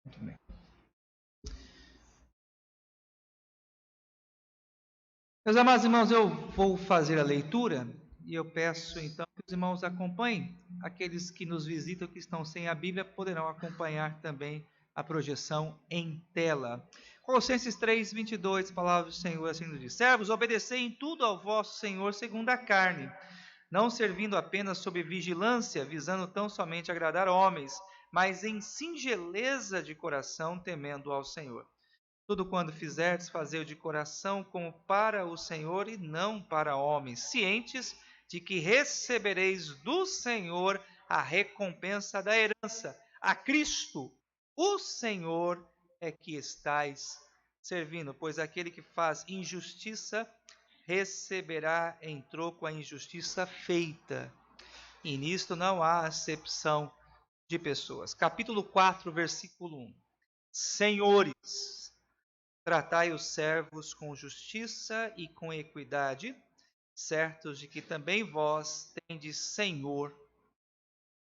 Muito bem. Meus amados irmãos, eu vou fazer a leitura e eu peço então que os irmãos acompanhem. Aqueles que nos visitam, que estão sem a Bíblia, poderão acompanhar também a projeção em tela. Colossenses 3, 22, palavra do Senhor assim nos diz: Servos, obedecei em tudo ao vosso Senhor segundo a carne, não servindo apenas sob vigilância, visando tão somente agradar homens, mas em singeleza de coração, temendo ao Senhor. Tudo quando fizerdes, fazei-o de coração como para o Senhor e não para homens, cientes de que recebereis do Senhor a recompensa da herança. A Cristo, o Senhor, é que estais servindo, pois aquele que faz injustiça receberá em troco a injustiça feita. E nisto não há acepção de pessoas. Capítulo 4, versículo 1. Senhores, tratai os servos com justiça e com equidade, certos de que também vós tendes Senhor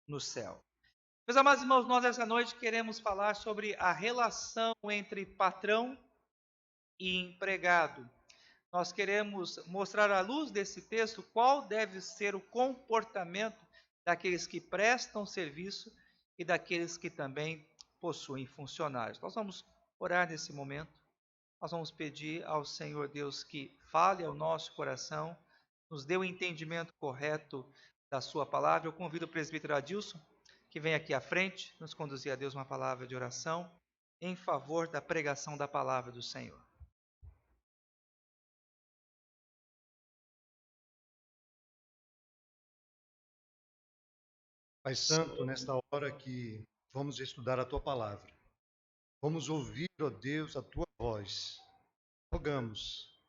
no céu. Meus amados irmãos, nós essa noite queremos falar sobre a relação entre patrão e empregado. Nós queremos mostrar à luz desse texto qual deve ser o comportamento daqueles que prestam serviço e daqueles que também possuem funcionários. Nós vamos orar nesse momento. Nós vamos pedir ao Senhor Deus que fale ao nosso coração, nos dê o entendimento correto da sua palavra. Eu convido o presbítero Adilson, que vem aqui à frente, nos conduzir a Deus uma palavra de oração em favor da pregação da palavra do Senhor. Pai Santo, nesta hora que vamos estudar a Tua palavra, vamos ouvir, ó Deus, a Tua voz. Rogamos,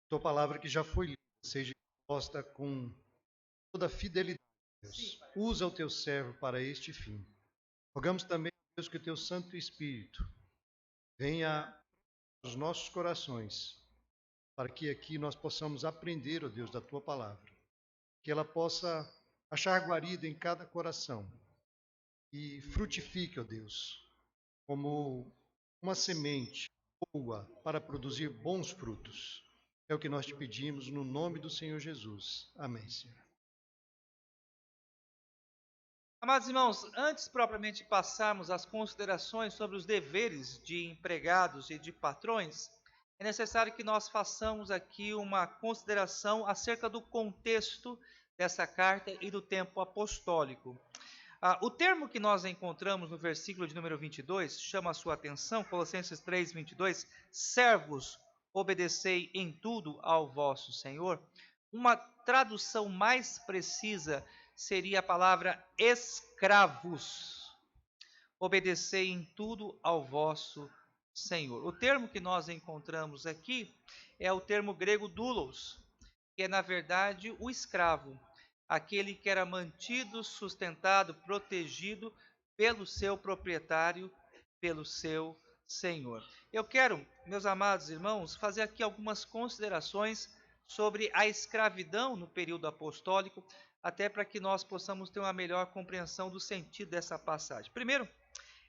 Tua palavra que já foi lida, seja exposta com toda a fidelidade, Deus. Usa o Teu servo para este fim. Rogamos também, Deus, que o Teu Santo Espírito venha aos nossos corações, para que aqui nós possamos aprender, ó Deus, da Tua palavra. Que ela possa achar guarida em cada coração e frutifique, ó Deus, como uma semente boa para produzir bons frutos. É o que nós te pedimos no nome do Senhor Jesus. Amém, Senhor. Amados irmãos, antes propriamente de passarmos às considerações sobre os deveres de empregados e de patrões, é necessário que nós façamos aqui uma consideração acerca do contexto dessa carta e do tempo apostólico. O termo que nós encontramos no versículo de número 22 chama a sua atenção, Colossenses 3, 22, servos, obedecei em tudo ao vosso Senhor. Uma tradução mais precisa seria a palavra escravos. Obedecei em tudo ao vosso Senhor. O termo que nós encontramos aqui é o termo grego doulos, que é na verdade o escravo, aquele que era mantido, sustentado, protegido pelo seu proprietário, pelo seu Senhor. Eu quero, meus amados irmãos, fazer aqui algumas considerações sobre a escravidão no período apostólico, até para que nós possamos ter uma melhor compreensão do sentido dessa passagem. Primeiro,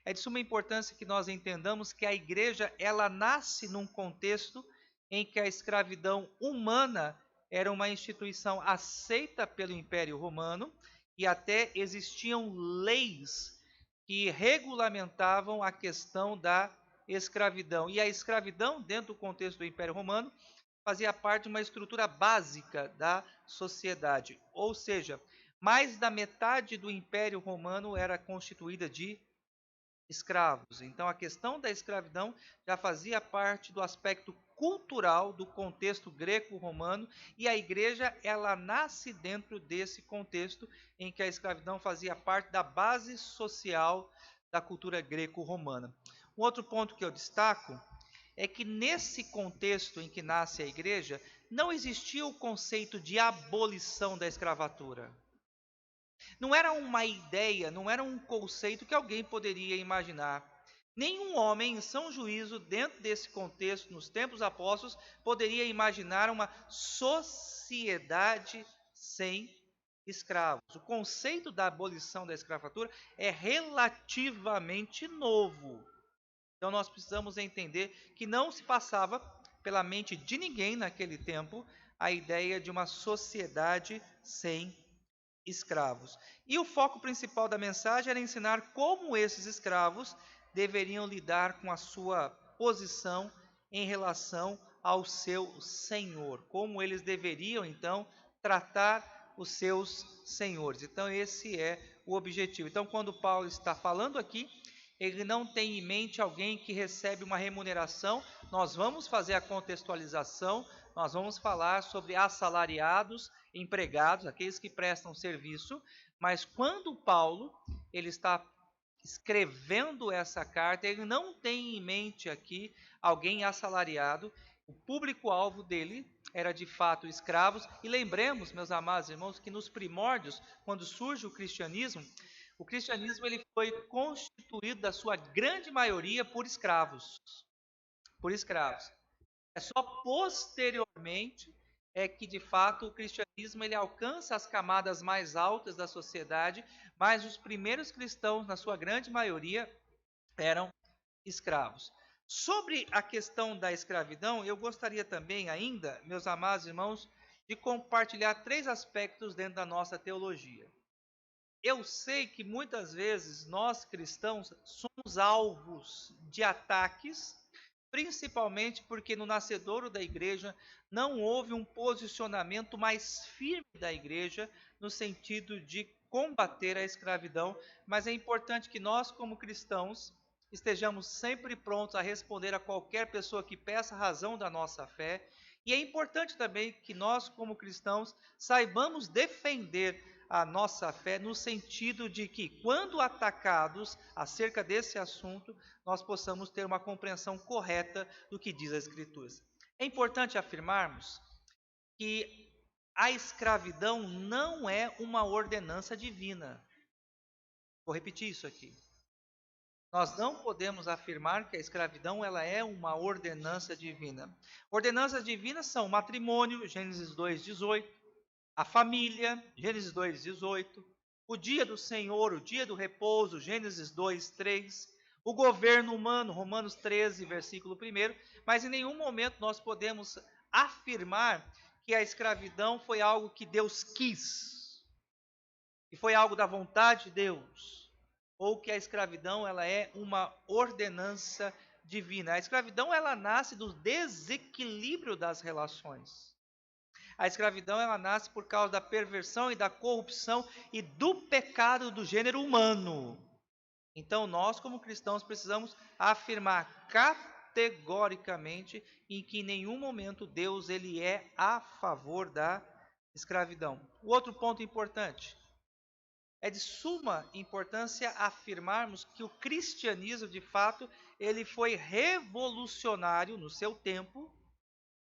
é de suma importância que nós entendamos que a igreja ela nasce num contexto em que a escravidão humana era uma instituição aceita pelo Império Romano e até existiam leis que regulamentavam a questão da escravidão. E a escravidão, dentro do contexto do Império Romano, fazia parte de uma estrutura básica da sociedade. Ou seja, mais da metade do Império Romano era constituída de escravos. Então, a questão da escravidão já fazia parte do aspecto cultural do contexto greco-romano e a igreja ela nasce dentro desse contexto em que a escravidão fazia parte da base social da cultura greco-romana. Um outro ponto que eu destaco é que nesse contexto em que nasce a igreja não existia o conceito de abolição da escravatura. Não era uma ideia, não era um conceito que alguém poderia imaginar. Nenhum homem em são juízo, dentro desse contexto, nos tempos apóstolos, poderia imaginar uma sociedade sem escravos. O conceito da abolição da escravatura é relativamente novo. Então nós precisamos entender que não se passava pela mente de ninguém naquele tempo a ideia de uma sociedade sem escravos. E o foco principal da mensagem era ensinar como esses escravos deveriam lidar com a sua posição em relação ao seu senhor, como eles deveriam então tratar os seus senhores. Então esse é o objetivo. Então quando Paulo está falando aqui, ele não tem em mente alguém que recebe uma remuneração. Nós vamos fazer a contextualização, nós vamos falar sobre assalariados, empregados, aqueles que prestam serviço, mas quando Paulo ele está escrevendo essa carta, ele não tem em mente aqui alguém assalariado. O público-alvo dele era de fato escravos. E lembremos, meus amados irmãos, que nos primórdios, quando surge o cristianismo ele foi constituído da sua grande maioria por escravos. Por escravos. É só posteriormente é que de fato o cristianismo ele alcança as camadas mais altas da sociedade, mas os primeiros cristãos, na sua grande maioria, eram escravos. Sobre a questão da escravidão, eu gostaria também ainda, meus amados irmãos, de compartilhar 3 aspectos dentro da nossa teologia. Eu sei que muitas vezes nós cristãos somos alvos de ataques, principalmente porque no nascedouro da igreja não houve um posicionamento mais firme da igreja no sentido de combater a escravidão, mas é importante que nós, como cristãos, estejamos sempre prontos a responder a qualquer pessoa que peça a razão da nossa fé, e é importante também que nós, como cristãos, saibamos defender a nossa fé no sentido de que, quando atacados acerca desse assunto, nós possamos ter uma compreensão correta do que diz a Escritura. É importante afirmarmos que a escravidão não é uma ordenança divina. Vou repetir isso aqui. Nós não podemos afirmar que a escravidão ela é uma ordenança divina. Ordenanças divinas são o matrimônio, Gênesis 2:18, a família, Gênesis 2:18, o dia do Senhor, o dia do repouso, Gênesis 2:3, o governo humano, Romanos 13, versículo 1, mas em nenhum momento nós podemos afirmar que a escravidão foi algo que Deus quis, que foi algo da vontade de Deus, ou que a escravidão ela é uma ordenança divina. A escravidão ela nasce do desequilíbrio das relações. A escravidão ela nasce por causa da perversão e da corrupção e do pecado do gênero humano. Então nós, como cristãos, precisamos afirmar categoricamente em que em nenhum momento Deus ele é a favor da escravidão. O outro ponto importante é de suma importância afirmarmos que o cristianismo, de fato, ele foi revolucionário no seu tempo,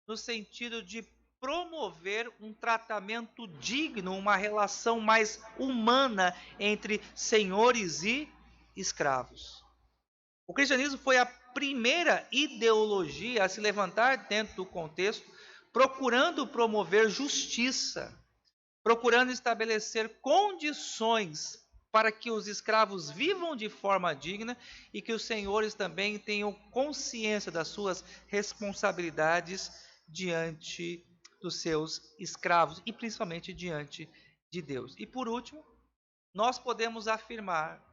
no sentido de promover um tratamento digno, uma relação mais humana entre senhores e escravos. O cristianismo foi a primeira ideologia a se levantar dentro do contexto, procurando promover justiça, procurando estabelecer condições para que os escravos vivam de forma digna e que os senhores também tenham consciência das suas responsabilidades diante dos seus escravos e principalmente diante de Deus. E por último, nós podemos afirmar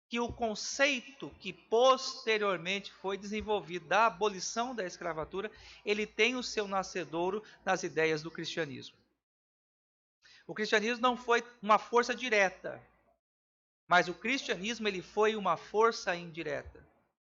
que o conceito que posteriormente foi desenvolvido da abolição da escravatura, ele tem o seu nascedouro nas ideias do cristianismo. O cristianismo não foi uma força direta, mas o cristianismo ele foi uma força indireta.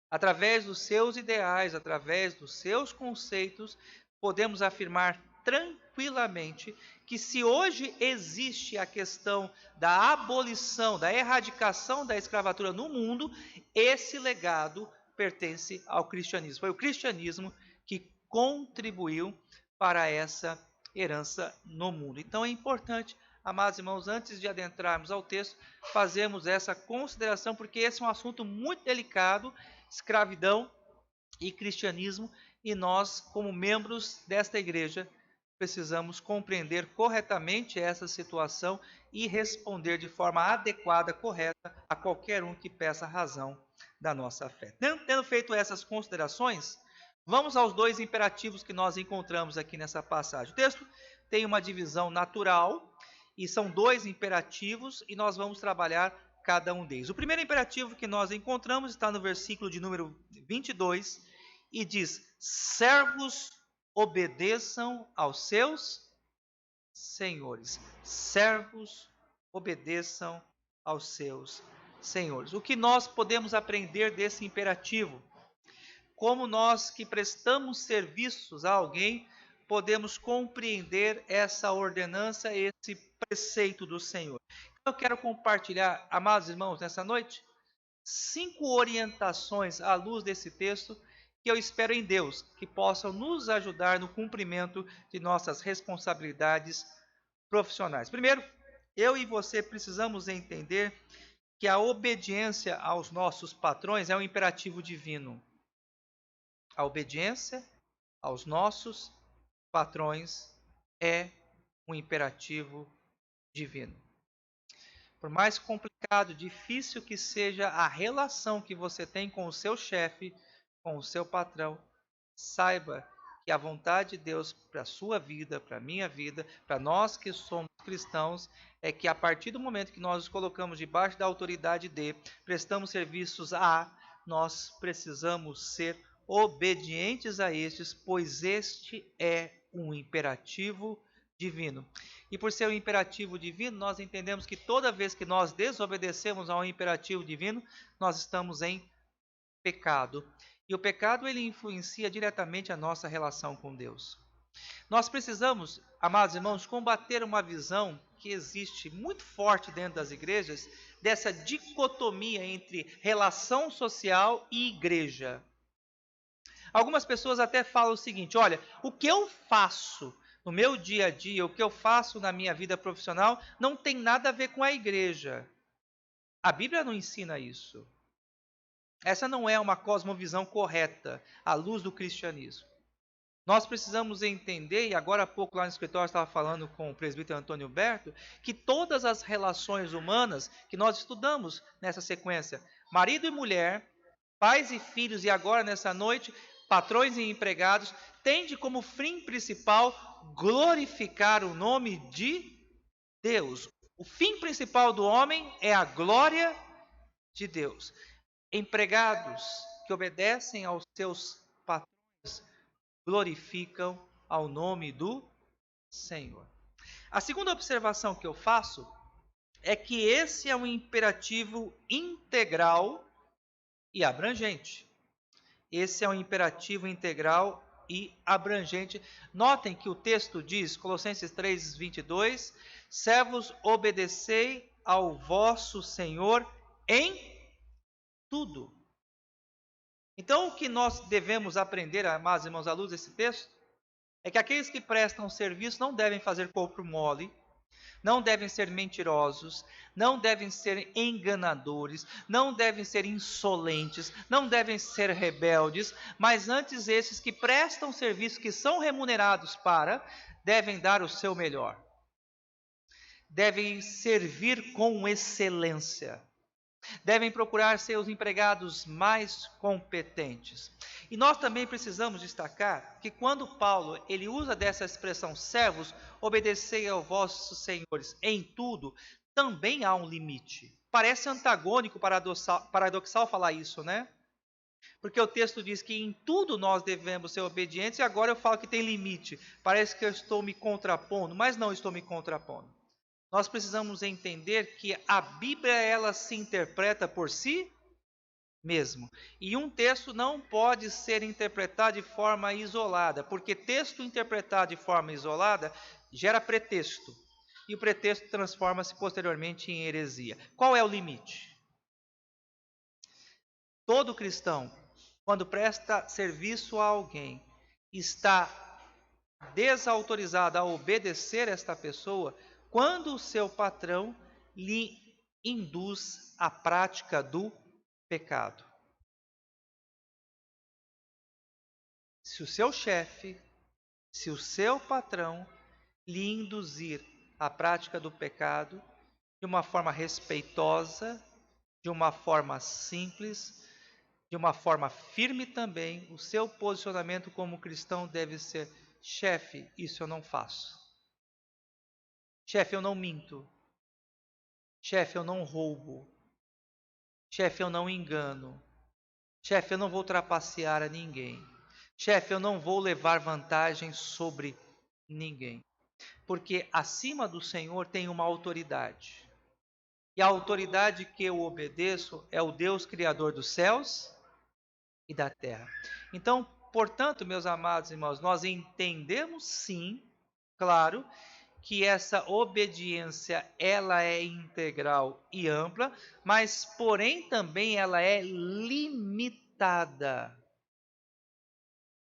Através dos seus ideais, através dos seus conceitos, podemos afirmar tranquilamente que se hoje existe a questão da abolição, da erradicação da escravatura no mundo, esse legado pertence ao cristianismo. Foi o cristianismo que contribuiu para essa herança no mundo. Então é importante, amados irmãos, antes de adentrarmos ao texto, fazermos essa consideração, porque esse é um assunto muito delicado, escravidão e cristianismo, e nós, como membros desta igreja, precisamos compreender corretamente essa situação e responder de forma adequada, correta, a qualquer um que peça razão da nossa fé. Tendo feito essas considerações, vamos aos dois imperativos que nós encontramos aqui nessa passagem. O texto tem uma divisão natural e são dois imperativos e nós vamos trabalhar cada um deles. O primeiro imperativo que nós encontramos está no versículo de número 22 e diz: servos obedeçam aos seus senhores. Servos obedeçam aos seus senhores. O que nós podemos aprender desse imperativo? Como nós que prestamos serviços a alguém, podemos compreender essa ordenança, esse preceito do Senhor. Eu quero compartilhar, amados irmãos, nessa noite, 5 orientações à luz desse texto que eu espero em Deus que possam nos ajudar no cumprimento de nossas responsabilidades profissionais. Primeiro, eu e você precisamos entender que a obediência aos nossos patrões é um imperativo divino. A obediência aos nossos patrões é um imperativo divino. Por mais complicado, difícil que seja a relação que você tem com o seu chefe, com o seu patrão, saiba que a vontade de Deus para a sua vida, para a minha vida, para nós que somos cristãos, é que a partir do momento que nós nos colocamos debaixo da autoridade de, prestamos serviços a, nós precisamos ser obedientes a estes, pois este é um imperativo divino. E por ser um imperativo divino, nós entendemos que toda vez que nós desobedecemos a um imperativo divino, nós estamos em pecado. E o pecado ele influencia diretamente a nossa relação com Deus. Nós precisamos, amados irmãos, combater uma visão que existe muito forte dentro das igrejas, dessa dicotomia entre relação social e igreja. Algumas pessoas até falam o seguinte: olha, o que eu faço no meu dia a dia, o que eu faço na minha vida profissional, não tem nada a ver com a igreja. A Bíblia não ensina isso. Essa não é uma cosmovisão correta, à luz do cristianismo. Nós precisamos entender, e agora há pouco lá no escritório eu estava falando com o presbítero Antônio Berto, que todas as relações humanas que nós estudamos nessa sequência, marido e mulher, pais e filhos, e agora nessa noite, patrões e empregados, tende como fim principal glorificar o nome de Deus. O fim principal do homem é a glória de Deus. Empregados que obedecem aos seus patrões glorificam ao nome do Senhor. A segunda observação que eu faço é que esse é um imperativo integral e abrangente. Esse é um imperativo integral e abrangente. Notem que o texto diz, Colossenses 3:22, servos, obedecei ao vosso Senhor em tudo. Então, o que nós devemos aprender, amados irmãos, à luz desse texto, é que aqueles que prestam serviço não devem fazer corpo mole, não devem ser mentirosos, não devem ser enganadores, não devem ser insolentes, não devem ser rebeldes, mas antes esses que prestam serviço, que são remunerados para, devem dar o seu melhor. Devem servir com excelência. Devem procurar ser os empregados mais competentes. E nós também precisamos destacar que quando Paulo ele usa dessa expressão servos, obedecei aos vossos senhores em tudo, também há um limite. Parece antagônico, paradoxal falar isso, né? Porque o texto diz que em tudo nós devemos ser obedientes e agora eu falo que tem limite. Parece que eu estou me contrapondo, mas não estou me contrapondo. Nós precisamos entender que a Bíblia ela se interpreta por si mesmo. E um texto não pode ser interpretado de forma isolada, porque texto interpretado de forma isolada gera pretexto. E o pretexto transforma-se posteriormente em heresia. Qual é o limite? Todo cristão, quando presta serviço a alguém, está desautorizado a obedecer esta pessoa quando o seu patrão lhe induz à prática do pecado. Se o seu chefe, se o seu patrão lhe induzir à prática do pecado de uma forma respeitosa, de uma forma simples, de uma forma firme também, o seu posicionamento como cristão deve ser: chefe, isso eu não faço. Chefe, eu não minto. Chefe, eu não roubo. Chefe, eu não engano. Chefe, eu não vou trapacear a ninguém. Chefe, eu não vou levar vantagem sobre ninguém. Porque acima do Senhor tem uma autoridade. E a autoridade que eu obedeço é o Deus Criador dos céus e da terra. Então, portanto, meus amados irmãos, nós entendemos sim, claro, que essa obediência ela é integral e ampla, mas porém também ela é limitada.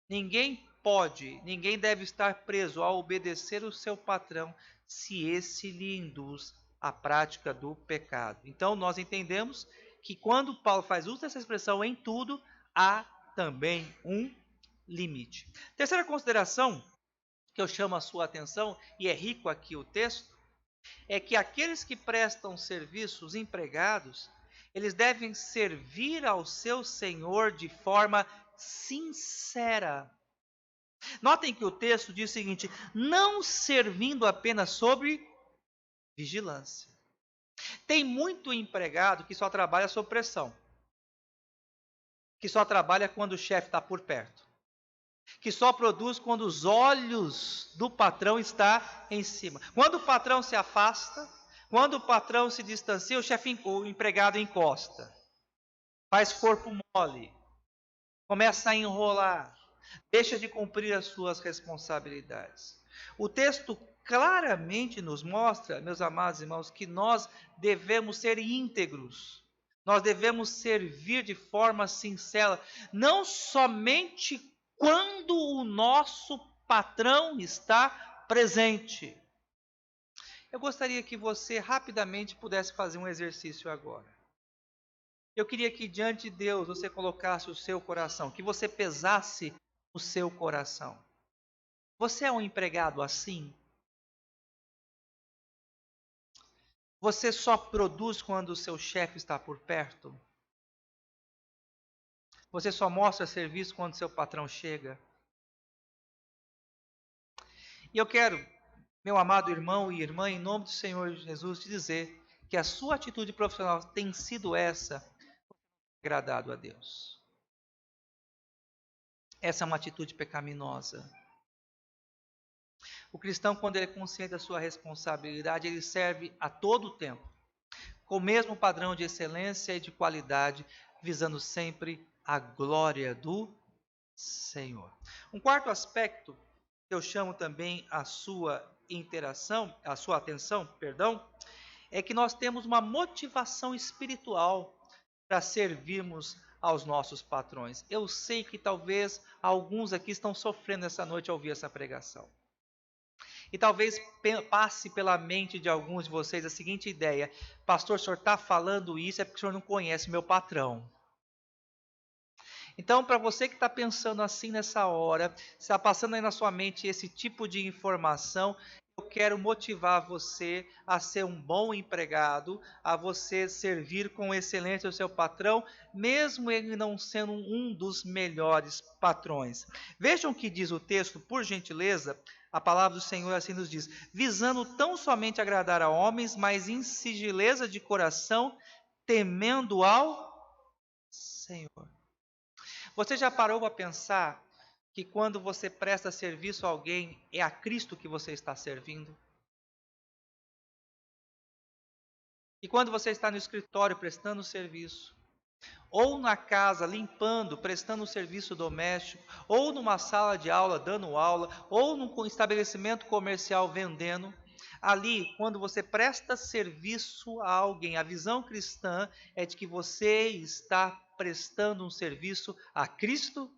Ninguém deve estar preso a obedecer o seu patrão se esse lhe induz à prática do pecado. Então nós entendemos que quando Paulo faz uso dessa expressão em tudo, há também um limite. Terceira consideração que eu chamo a sua atenção, e é rico aqui o texto, é que aqueles que prestam serviços empregados, eles devem servir ao seu senhor de forma sincera. Notem que o texto diz o seguinte: não servindo apenas sobre vigilância. Tem muito empregado que só trabalha sob pressão, que só trabalha quando o chefe está por perto, que só produz quando os olhos do patrão estão em cima. Quando o patrão se afasta, quando o patrão se distancia, o empregado encosta, faz corpo mole, começa a enrolar, deixa de cumprir as suas responsabilidades. O texto claramente nos mostra, meus amados irmãos, que nós devemos ser íntegros. Nós devemos servir de forma sincera, não somente quando o nosso patrão está presente. Eu gostaria que você rapidamente pudesse fazer um exercício agora. Eu queria que diante de Deus você colocasse o seu coração, que você pesasse o seu coração. Você é um empregado assim? Você só produz quando o seu chefe está por perto? Você só mostra serviço quando seu patrão chega? E eu quero, meu amado irmão e irmã, em nome do Senhor Jesus, te dizer que a sua atitude profissional tem sido essa, agradado a Deus. Essa é uma atitude pecaminosa. O cristão, quando ele é consciente da sua responsabilidade, ele serve a todo tempo, com o mesmo padrão de excelência e de qualidade, visando sempre a glória do Senhor. Um quarto aspecto que eu chamo também a sua atenção, é que nós temos uma motivação espiritual para servirmos aos nossos patrões. Eu sei que talvez alguns aqui estão sofrendo essa noite ao ouvir essa pregação. E talvez passe pela mente de alguns de vocês a seguinte ideia: pastor, o senhor está falando isso é porque o senhor não conhece meu patrão. Então, para você que está pensando assim nessa hora, está passando aí na sua mente esse tipo de informação, eu quero motivar você a ser um bom empregado, a você servir com excelência o seu patrão, mesmo ele não sendo um dos melhores patrões. Vejam o que diz o texto, por gentileza. A palavra do Senhor assim nos diz: visando tão somente agradar a homens, mas em singeleza de coração, temendo ao Senhor. Você já parou para pensar que quando você presta serviço a alguém, é a Cristo que você está servindo? E quando você está no escritório prestando serviço, ou na casa limpando, prestando serviço doméstico, ou numa sala de aula dando aula, ou num estabelecimento comercial vendendo, ali, quando você presta serviço a alguém, a visão cristã é de que você está prestando um serviço a Cristo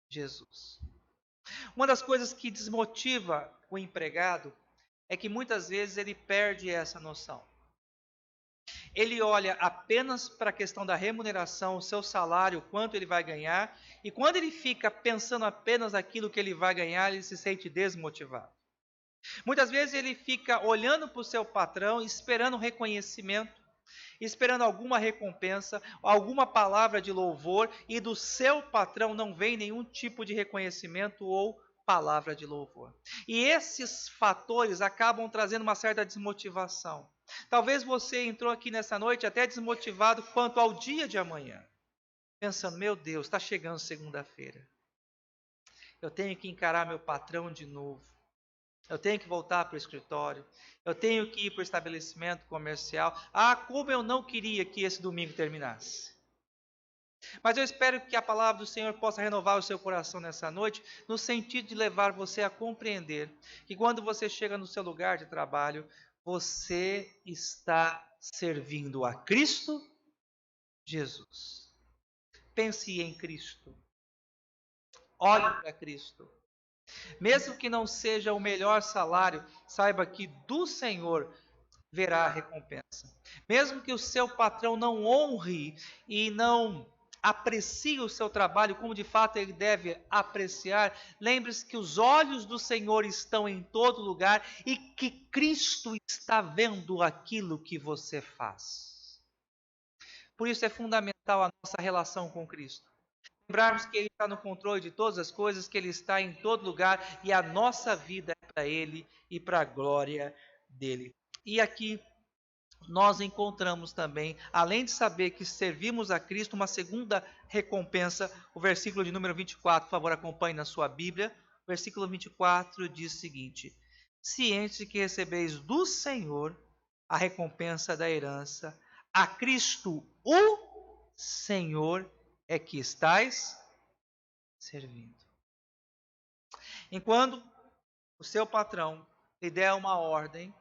Jesus. Uma das coisas que desmotiva o empregado é que muitas vezes ele perde essa noção. Ele olha apenas para a questão da remuneração, o seu salário, quanto ele vai ganhar, e quando ele fica pensando apenas naquilo que ele vai ganhar, ele se sente desmotivado. Muitas vezes ele fica olhando para o seu patrão, esperando reconhecimento, esperando alguma recompensa, alguma palavra de louvor, e do seu patrão não vem nenhum tipo de reconhecimento ou palavra de louvor. E esses fatores acabam trazendo uma certa desmotivação. Talvez você entrou aqui nessa noite até desmotivado quanto ao dia de amanhã, pensando: meu Deus, está chegando segunda-feira, eu tenho que encarar meu patrão de novo. Eu tenho que voltar para o escritório. Eu tenho que ir para o estabelecimento comercial. Ah, como eu não queria que esse domingo terminasse. Mas eu espero que a palavra do Senhor possa renovar o seu coração nessa noite, no sentido de levar você a compreender que quando você chega no seu lugar de trabalho, você está servindo a Cristo Jesus. Pense em Cristo. Olhe para Cristo. Mesmo que não seja o melhor salário, saiba que do Senhor verá a recompensa. Mesmo que o seu patrão não honre e não aprecie o seu trabalho como de fato ele deve apreciar, lembre-se que os olhos do Senhor estão em todo lugar e que Cristo está vendo aquilo que você faz. Por isso é fundamental a nossa relação com Cristo. Lembrarmos que Ele está no controle de todas as coisas, que Ele está em todo lugar e a nossa vida é para Ele e para a glória dEle. E aqui nós encontramos também, além de saber que servimos a Cristo, uma segunda recompensa. O versículo de número 24, por favor, acompanhe na sua Bíblia. O versículo 24 diz o seguinte: cientes de que recebeis do Senhor a recompensa da herança, a Cristo o Senhor é que estais servindo. Enquanto o seu patrão lhe der uma ordem,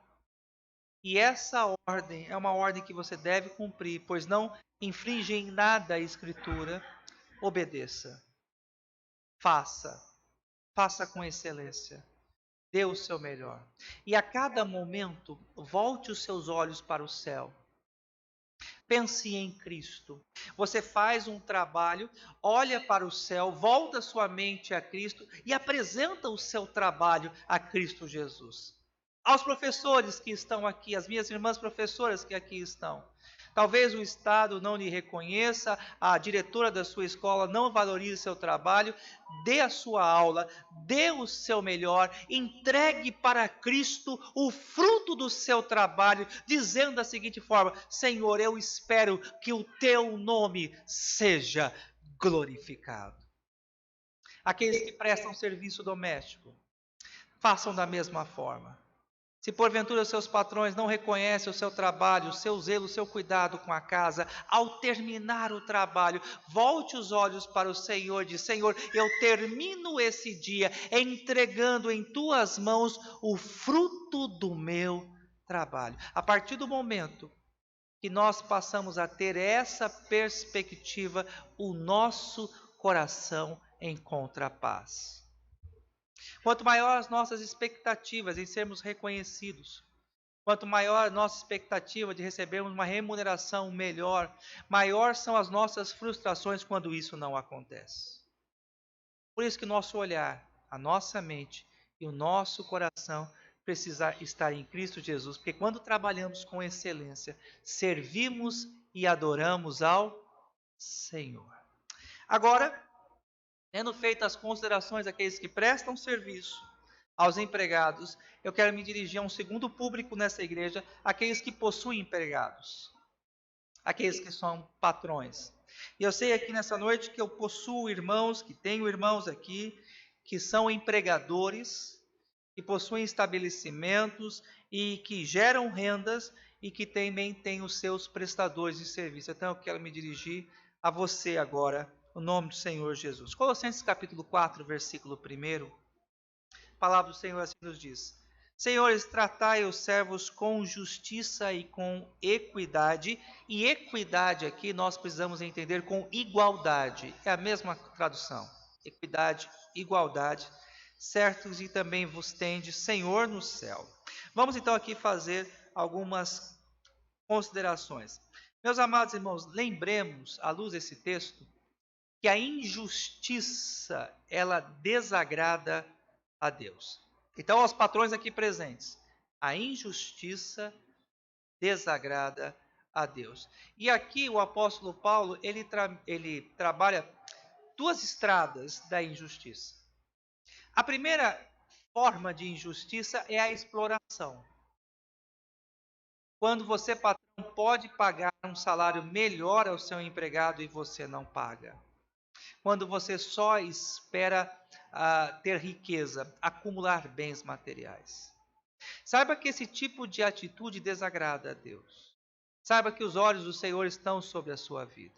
e essa ordem é uma ordem que você deve cumprir, pois não infringe em nada a Escritura, obedeça. Faça com excelência. Dê o seu melhor. E a cada momento, volte os seus olhos para o céu. Pense em Cristo. Você faz um trabalho, olha para o céu, volta sua mente a Cristo e apresenta o seu trabalho a Cristo Jesus. Aos professores que estão aqui, as minhas irmãs professoras que aqui estão, talvez o Estado não lhe reconheça, a diretora da sua escola não valorize seu trabalho, dê a sua aula, dê o seu melhor, entregue para Cristo o fruto do seu trabalho, dizendo da seguinte forma: Senhor, eu espero que o teu nome seja glorificado. Aqueles que prestam serviço doméstico, façam da mesma forma. Se porventura os seus patrões não reconhecem o seu trabalho, o seu zelo, o seu cuidado com a casa, ao terminar o trabalho, volte os olhos para o Senhor e diz: Senhor, eu termino esse dia entregando em tuas mãos o fruto do meu trabalho. A partir do momento que nós passamos a ter essa perspectiva, o nosso coração encontra paz. Quanto maior as nossas expectativas em sermos reconhecidos, quanto maior a nossa expectativa de recebermos uma remuneração melhor, maior são as nossas frustrações quando isso não acontece. Por isso que nosso olhar, a nossa mente e o nosso coração precisa estar em Cristo Jesus, porque quando trabalhamos com excelência, servimos e adoramos ao Senhor. Agora, tendo feito as considerações daqueles que prestam serviço aos empregados, eu quero me dirigir a um segundo público nessa igreja, aqueles que possuem empregados, aqueles que são patrões. E eu sei aqui nessa noite que eu possuo irmãos, que tenho irmãos aqui, que são empregadores, que possuem estabelecimentos e que geram rendas e que também têm os seus prestadores de serviço. Então eu quero me dirigir a você agora, no nome do Senhor Jesus. Colossenses capítulo 4, versículo 1. A palavra do Senhor assim nos diz: Senhores, tratai os servos com justiça e com equidade. E equidade aqui nós precisamos entender com igualdade. É a mesma tradução. Equidade, igualdade. Certos e também vos tende Senhor no céu. Vamos então aqui fazer algumas considerações. Meus amados irmãos, lembremos, à luz desse texto, que a injustiça, ela desagrada a Deus. Então, aos patrões aqui presentes, a injustiça desagrada a Deus. E aqui o apóstolo Paulo, ele trabalha duas estradas da injustiça. A primeira forma de injustiça é a exploração. Quando você, patrão, pode pagar um salário melhor ao seu empregado e você não paga. Quando você só espera ter riqueza, acumular bens materiais. Saiba que esse tipo de atitude desagrada a Deus. Saiba que os olhos do Senhor estão sobre a sua vida.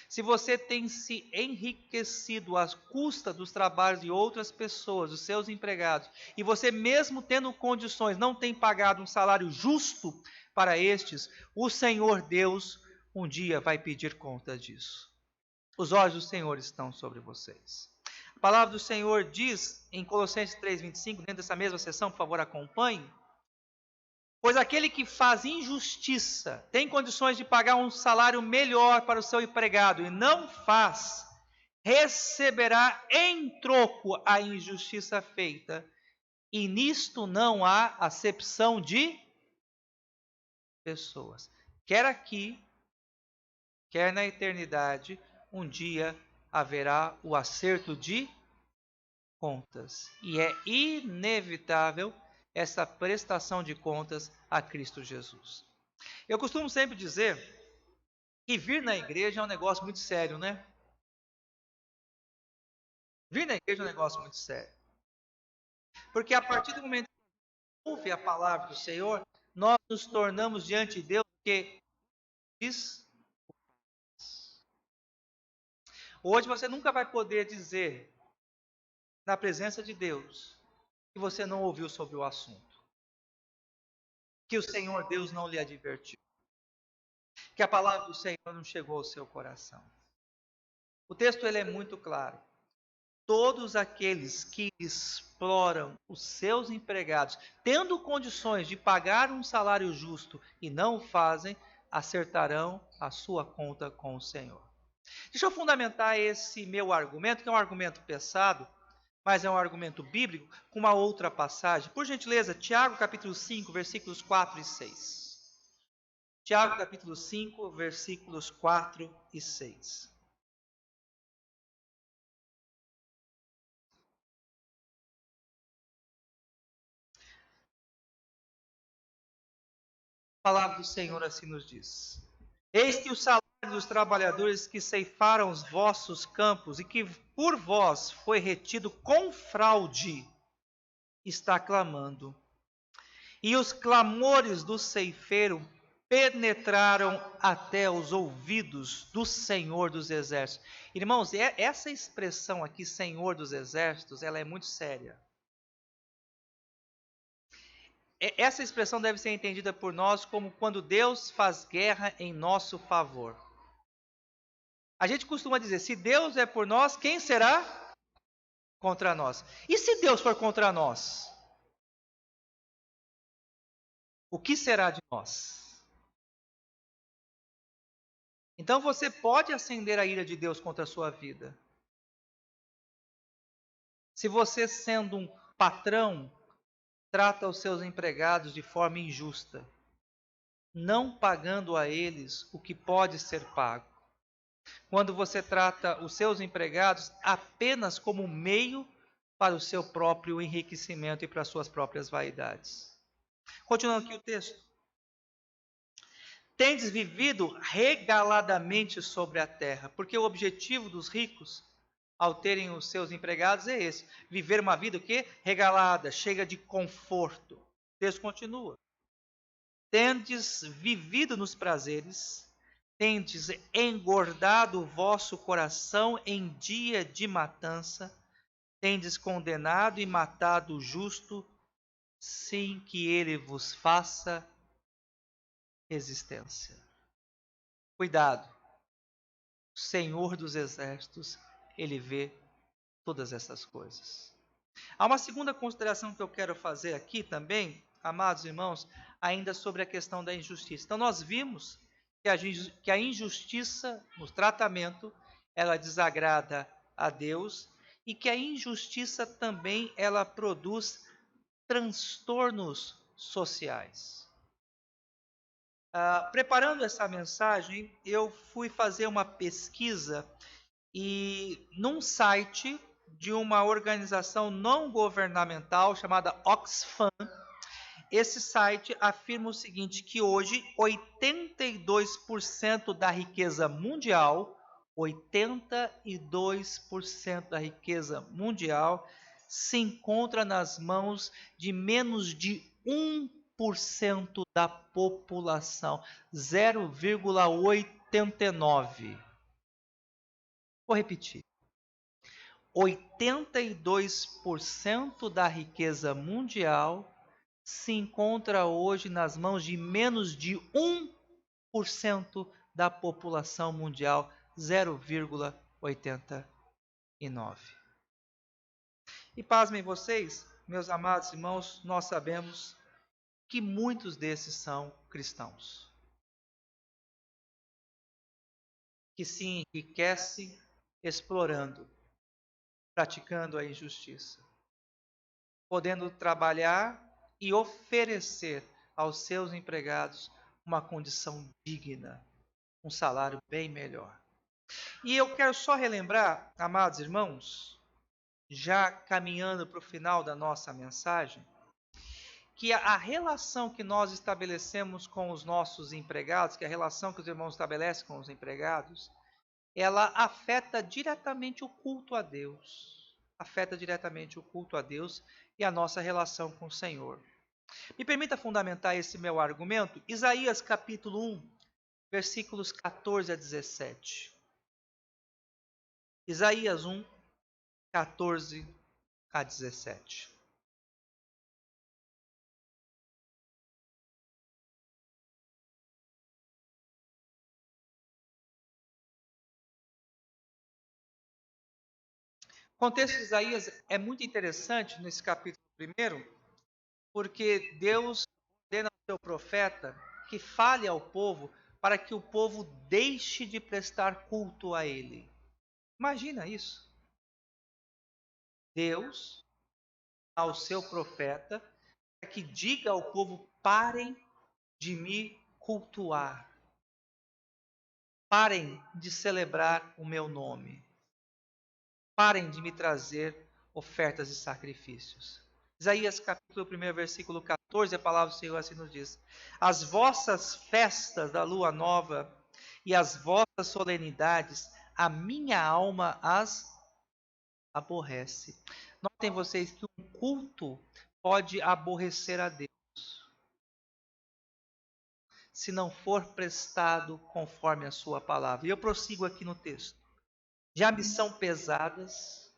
Se você tem se enriquecido às custas dos trabalhos de outras pessoas, dos seus empregados, e você mesmo tendo condições não tem pagado um salário justo para estes, o Senhor Deus um dia vai pedir conta disso. Os olhos do Senhor estão sobre vocês. A palavra do Senhor diz em Colossenses 3:25, dentro dessa mesma sessão, por favor, acompanhe. Pois aquele que faz injustiça tem condições de pagar um salário melhor para o seu empregado e não faz, receberá em troco a injustiça feita. E nisto não há acepção de pessoas. Quer aqui, quer na eternidade, um dia haverá o acerto de contas. E é inevitável essa prestação de contas a Cristo Jesus. Eu costumo sempre dizer que vir na igreja é um negócio muito sério, né? Vir na igreja é um negócio muito sério. Porque a partir do momento que ouve a palavra do Senhor, nós nos tornamos diante de Deus que diz. Hoje você nunca vai poder dizer na presença de Deus que você não ouviu sobre o assunto. Que o Senhor Deus não lhe advertiu. Que a palavra do Senhor não chegou ao seu coração. O texto ele é muito claro. Todos aqueles que exploram os seus empregados, tendo condições de pagar um salário justo e não o fazem, acertarão a sua conta com o Senhor. Deixa eu fundamentar esse meu argumento, que é um argumento pesado, mas é um argumento bíblico, com uma outra passagem. Por gentileza, Tiago capítulo 5, versículos 4 e 6. Tiago capítulo 5, versículos 4 e 6. A palavra do Senhor assim nos diz. Eis que o salário dos trabalhadores que ceifaram os vossos campos e que por vós foi retido com fraude, está clamando. E os clamores do ceifeiro penetraram até os ouvidos do Senhor dos Exércitos. Irmãos, essa expressão aqui, Senhor dos Exércitos, ela é muito séria. Essa expressão deve ser entendida por nós como quando Deus faz guerra em nosso favor. A gente costuma dizer, se Deus é por nós, quem será contra nós? E se Deus for contra nós? O que será de nós? Então você pode acender a ira de Deus contra a sua vida. Se você, sendo um patrão, trata os seus empregados de forma injusta, não pagando a eles o que pode ser pago. Quando você trata os seus empregados apenas como meio para o seu próprio enriquecimento e para as suas próprias vaidades. Continuando aqui o texto. Tendes vivido regaladamente sobre a terra, porque o objetivo dos ricos, ao terem os seus empregados, é esse: viver uma vida o quê? Regalada, cheia de conforto. O texto continua. Tendes vivido nos prazeres, tendes engordado o vosso coração em dia de matança, tendes condenado e matado o justo, sem que ele vos faça resistência. Cuidado, o Senhor dos Exércitos, ele vê todas essas coisas. Há uma segunda consideração que eu quero fazer aqui também, amados irmãos, ainda sobre a questão da injustiça. Então nós vimos que a injustiça no tratamento, ela desagrada a Deus e que a injustiça também ela produz transtornos sociais. Preparando essa mensagem, eu fui fazer uma pesquisa e num site de uma organização não governamental chamada Oxfam, esse site afirma o seguinte, que hoje 82% da riqueza mundial, 82% da riqueza mundial se encontra nas mãos de menos de 1% da população, 0,89. Vou repetir. 82% da riqueza mundial se encontra hoje nas mãos de menos de 1% da população mundial, 0,89. E pasmem vocês, meus amados irmãos, nós sabemos que muitos desses são cristãos, que se enriquecem explorando, praticando a injustiça, podendo trabalhar e oferecer aos seus empregados uma condição digna, um salário bem melhor. E eu quero só relembrar, amados irmãos, já caminhando para o final da nossa mensagem, que a relação que nós estabelecemos com os nossos empregados, que a relação que os irmãos estabelecem com os empregados, ela afeta diretamente o culto a Deus. Afeta diretamente o culto a Deus e a nossa relação com o Senhor. Me permita fundamentar esse meu argumento. Isaías capítulo 1, versículos 14 a 17. Isaías 1, 14 a 17. O contexto de Isaías é muito interessante nesse capítulo 1, porque Deus ordena ao seu profeta que fale ao povo para que o povo deixe de prestar culto a ele. Imagina isso. Deus ao seu profeta para que diga ao povo: parem de me cultuar. Parem de celebrar o meu nome. Parem de me trazer ofertas e sacrifícios. Isaías capítulo 1, versículo 14, a palavra do Senhor assim nos diz: as vossas festas da lua nova e as vossas solenidades, a minha alma as aborrece. Notem vocês que um culto pode aborrecer a Deus se não for prestado conforme a sua palavra. E eu prossigo aqui no texto. Já me são pesadas,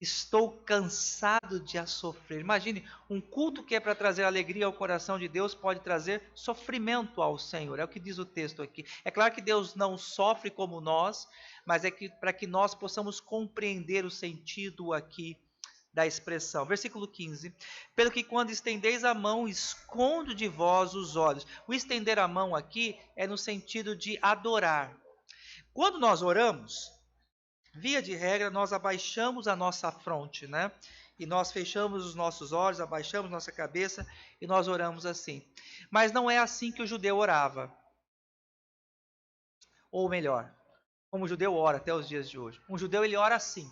estou cansado de a sofrer. Imagine, um culto que é para trazer alegria ao coração de Deus pode trazer sofrimento ao Senhor. É o que diz o texto aqui. É claro que Deus não sofre como nós, mas é que para que nós possamos compreender o sentido aqui da expressão. Versículo 15. Pelo que quando estendeis a mão, escondo de vós os olhos. O estender a mão aqui é no sentido de adorar. Quando nós oramos, via de regra, nós abaixamos a nossa fronte, né? E nós fechamos os nossos olhos, abaixamos nossa cabeça e nós oramos assim. Mas não é assim que o judeu orava. Ou melhor, como o judeu ora até os dias de hoje. Um judeu, ele ora assim.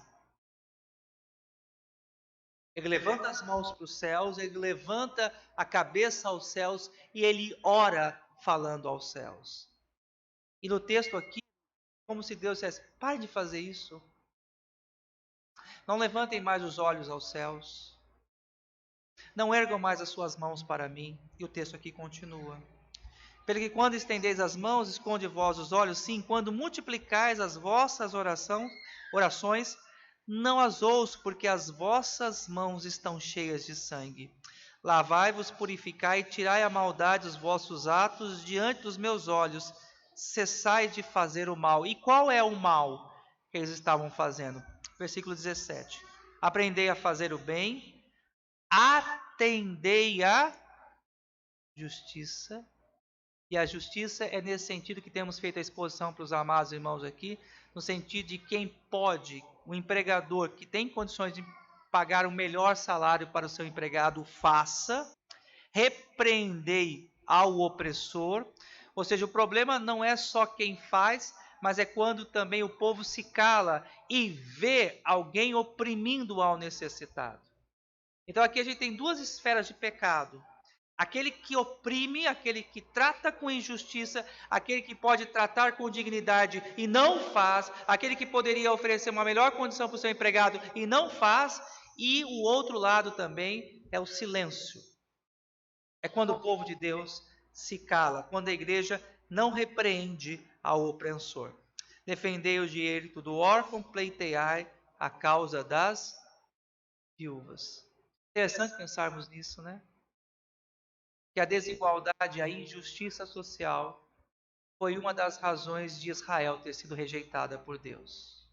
Ele levanta as mãos para os céus, ele levanta a cabeça aos céus e ele ora falando aos céus. E no texto aqui, como se Deus dissesse: pare de fazer isso. Não levantem mais os olhos aos céus. Não ergam mais as suas mãos para mim. E o texto aqui continua. Pelo que quando estendeis as mãos, esconde vós os olhos. Sim, quando multiplicais as vossas orações, não as ouço, porque as vossas mãos estão cheias de sangue. Lavai-vos, purificai e tirai a maldade dos vossos atos diante dos meus olhos. Cessai de fazer o mal. E qual é o mal que eles estavam fazendo? Versículo 17. Aprendei a fazer o bem, atendei à justiça. E a justiça é nesse sentido que temos feito a exposição para os amados irmãos aqui, no sentido de quem pode, o empregador que tem condições de pagar o melhor salário para o seu empregado, faça. Repreendei ao opressor. Ou seja, o problema não é só quem faz, mas é quando também o povo se cala e vê alguém oprimindo ao necessitado. Então aqui a gente tem duas esferas de pecado. Aquele que oprime, aquele que trata com injustiça, aquele que pode tratar com dignidade e não faz, aquele que poderia oferecer uma melhor condição para o seu empregado e não faz, e o outro lado também é o silêncio. É quando o povo de Deus se cala, quando a igreja não repreende ao opressor. Defendei o direito do órfão, pleiteai a causa das viúvas. Interessante pensarmos nisso, né? Que a desigualdade, a injustiça social foi uma das razões de Israel ter sido rejeitada por Deus.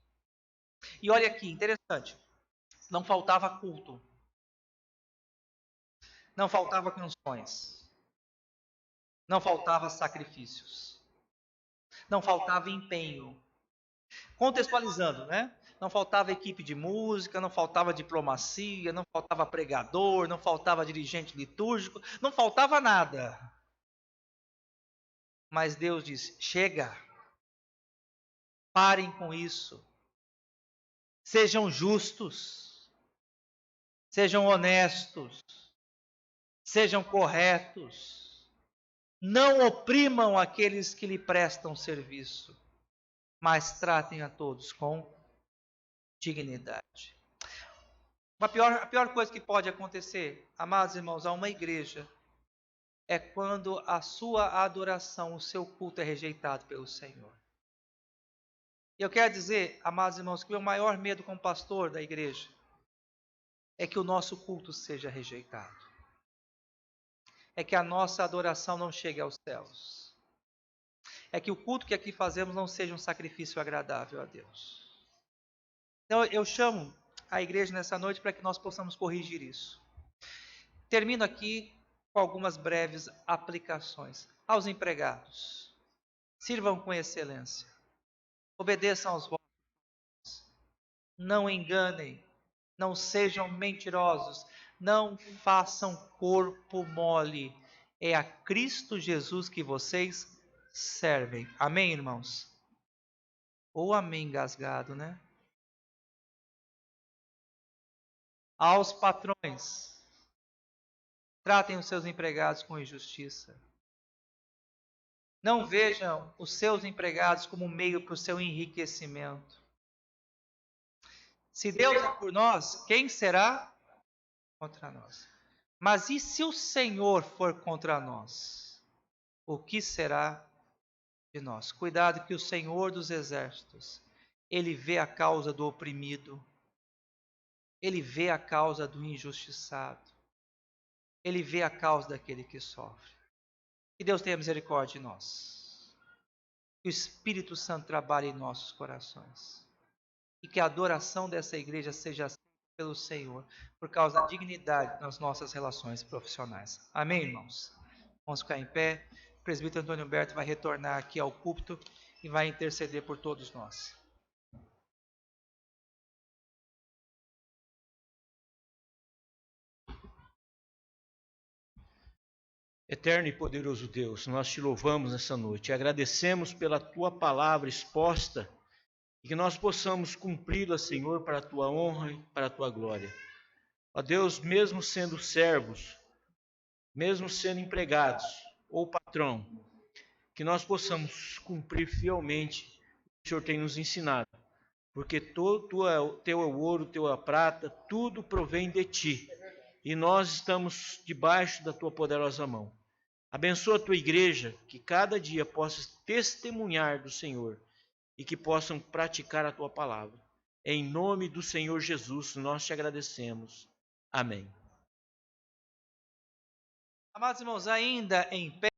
E olha aqui, interessante, não faltava culto, não faltava canções, não faltava sacrifícios, não faltava empenho. Contextualizando, né? Não faltava equipe de música, não faltava diplomacia, não faltava pregador, não faltava dirigente litúrgico, não faltava nada. Mas Deus diz: chega, parem com isso, sejam justos, sejam honestos, sejam corretos, não oprimam aqueles que lhe prestam serviço, mas tratem a todos com dignidade. A pior coisa que pode acontecer, amados irmãos, a uma igreja, é quando a sua adoração, o seu culto é rejeitado pelo Senhor. E eu quero dizer, amados irmãos, que o meu maior medo como pastor da igreja é que o nosso culto seja rejeitado. É que a nossa adoração não chegue aos céus. É que o culto que aqui fazemos não seja um sacrifício agradável a Deus. Então eu chamo a igreja nessa noite para que nós possamos corrigir isso. Termino aqui com algumas breves aplicações. Aos empregados, sirvam com excelência. Obedeçam aos votos. Não enganem. Não sejam mentirosos. Não façam corpo mole. É a Cristo Jesus que vocês servem. Amém, irmãos? Ou amém engasgado, né? Aos patrões, tratem os seus empregados com injustiça. Não vejam os seus empregados como meio para o seu enriquecimento. Se Deus é por nós, quem será contra nós? Mas e se o Senhor for contra nós? O que será de nós? Cuidado que o Senhor dos exércitos, Ele vê a causa do oprimido, Ele vê a causa do injustiçado, Ele vê a causa daquele que sofre. Que Deus tenha misericórdia de nós. Que o Espírito Santo trabalhe em nossos corações. E que a adoração dessa igreja seja aceita pelo Senhor, por causa da dignidade nas nossas relações profissionais. Amém, irmãos? Vamos ficar em pé. O presbítero Antônio Humberto vai retornar aqui ao púlpito e vai interceder por todos nós. Eterno e poderoso Deus, nós te louvamos nessa noite e agradecemos pela tua palavra exposta e que nós possamos cumpri-la, Senhor, para a tua honra e para a tua glória. Ó Deus, mesmo sendo servos, mesmo sendo empregados ou patrão, que nós possamos cumprir fielmente o que o Senhor tem nos ensinado, porque teu é o ouro, teu é a prata, tudo provém de ti e nós estamos debaixo da tua poderosa mão. Abençoa a tua igreja, que cada dia possa testemunhar do Senhor e que possam praticar a tua palavra. Em nome do Senhor Jesus, nós te agradecemos. Amém. Amados irmãos, ainda em pé.